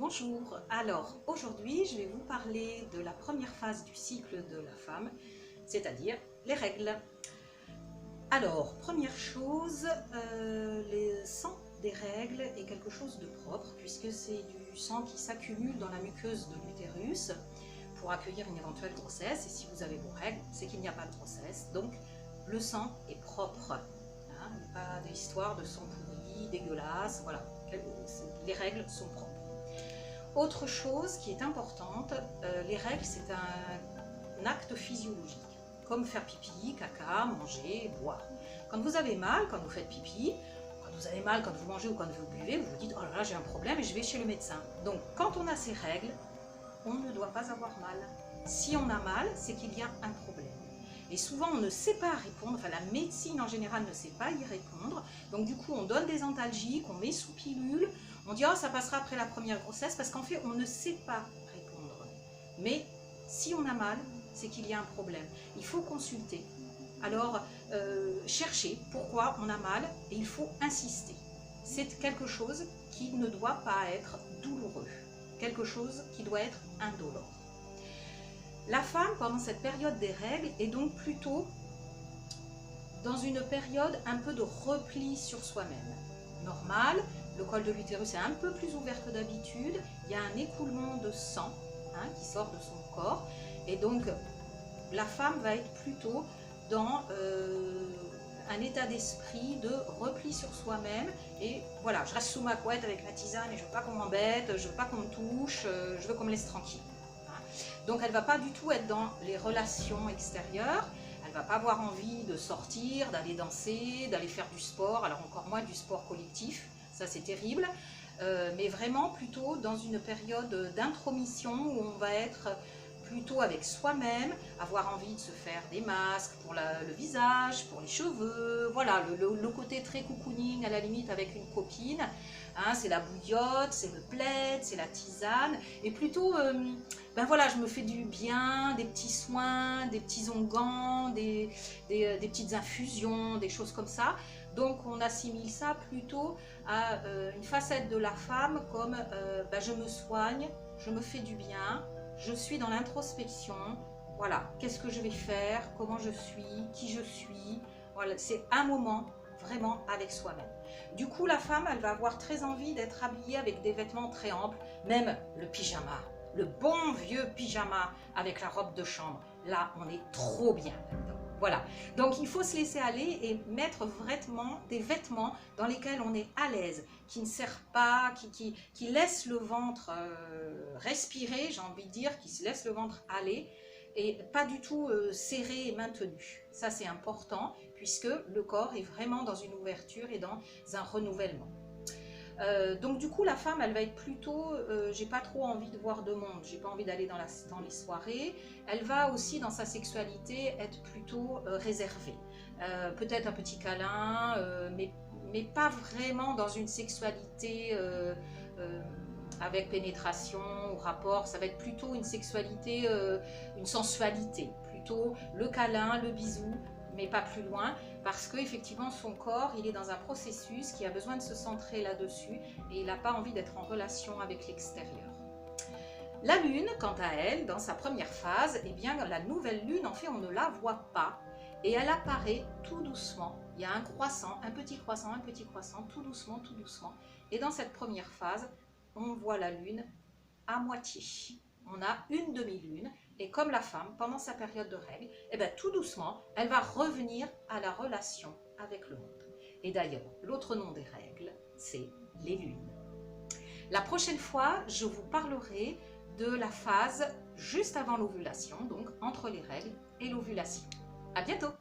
Bonjour, alors aujourd'hui je vais vous parler de la première phase du cycle de la femme, c'est-à-dire les règles. Alors, première chose, le sang des règles est quelque chose de propre puisque c'est du sang qui s'accumule dans la muqueuse de l'utérus pour accueillir une éventuelle grossesse, et si vous avez vos règles, c'est qu'il n'y a pas de grossesse, donc le sang est propre. Hein, il n'y a pas d'histoire de sang pourri, dégueulasse, voilà, les règles sont propres. Autre chose qui est importante, les règles c'est un acte physiologique, comme faire pipi, caca, manger, boire. Quand vous avez mal, quand vous faites pipi, quand vous avez mal, quand vous mangez ou quand vous buvez, vous vous dites oh là là j'ai un problème et je vais chez le médecin. Donc quand on a ces règles, on ne doit pas avoir mal. Si on a mal, c'est qu'il y a un problème. Et souvent on ne sait pas répondre, enfin la médecine en général ne sait pas y répondre, donc du coup on donne des antalgiques, on met sous pilule, on dit oh ça passera après la première grossesse, parce qu'en fait on ne sait pas répondre. Mais si on a mal, c'est qu'il y a un problème. Il faut consulter. Alors chercher pourquoi on a mal et il faut insister. C'est quelque chose qui ne doit pas être douloureux, quelque chose qui doit être indolore. La femme, pendant cette période des règles, est donc plutôt dans une période un peu de repli sur soi-même. Normal, le col de l'utérus est un peu plus ouvert que d'habitude, il y a un écoulement de sang qui sort de son corps, et donc la femme va être plutôt dans un état d'esprit de repli sur soi-même, et voilà, je reste sous ma couette avec ma tisane et je veux pas qu'on m'embête, je veux pas qu'on me touche, je veux qu'on me laisse tranquille. Donc elle ne va pas du tout être dans les relations extérieures, elle ne va pas avoir envie de sortir, d'aller danser, d'aller faire du sport, alors encore moins du sport collectif, ça c'est terrible, mais vraiment plutôt dans une période d'intromission où on va être plutôt avec soi-même, avoir envie de se faire des masques pour le visage, pour les cheveux, voilà, le côté très cocooning à la limite avec une copine, hein, c'est la bouillotte, c'est le plaid, c'est la tisane, et plutôt, ben voilà, je me fais du bien, des petits soins, des petits onguents, des petites infusions, des choses comme ça. Donc on assimile ça plutôt à une facette de la femme comme ben, je me soigne, je me fais du bien, je suis dans l'introspection, voilà, qu'est-ce que je vais faire, comment je suis, qui je suis, voilà, c'est un moment vraiment avec soi-même. Du coup, la femme, elle va avoir très envie d'être habillée avec des vêtements très amples, même le pyjama, le bon vieux pyjama avec la robe de chambre, là, on est trop bien là-dedans. Voilà, donc il faut se laisser aller et mettre vraiment des vêtements dans lesquels on est à l'aise, qui ne serrent pas, qui laissent le ventre respirer, j'ai envie de dire, qui se laissent le ventre aller, et pas du tout serré et maintenu. Ça c'est important, puisque le corps est vraiment dans une ouverture et dans un renouvellement. Donc du coup la femme elle va être plutôt, j'ai pas trop envie de voir de monde, j'ai pas envie d'aller dans les soirées, elle va aussi dans sa sexualité être plutôt réservée, peut-être un petit câlin, mais pas vraiment dans une sexualité avec pénétration ou rapport, ça va être plutôt une sexualité, une sensualité, plutôt le câlin, le bisou, mais pas plus loin, parce qu'effectivement son corps il est dans un processus qui a besoin de se centrer là-dessus et il n'a pas envie d'être en relation avec l'extérieur. La lune, quant à elle, dans sa première phase, eh bien la nouvelle lune, en fait on ne la voit pas et elle apparaît tout doucement. Il y a un croissant, un petit croissant, tout doucement, et dans cette première phase, on voit la lune à moitié. On a une demi-lune, et comme la femme, pendant sa période de règles, eh bien, tout doucement, elle va revenir à la relation avec le monde. Et d'ailleurs, l'autre nom des règles, c'est les lunes. La prochaine fois, je vous parlerai de la phase juste avant l'ovulation, donc entre les règles et l'ovulation. À bientôt!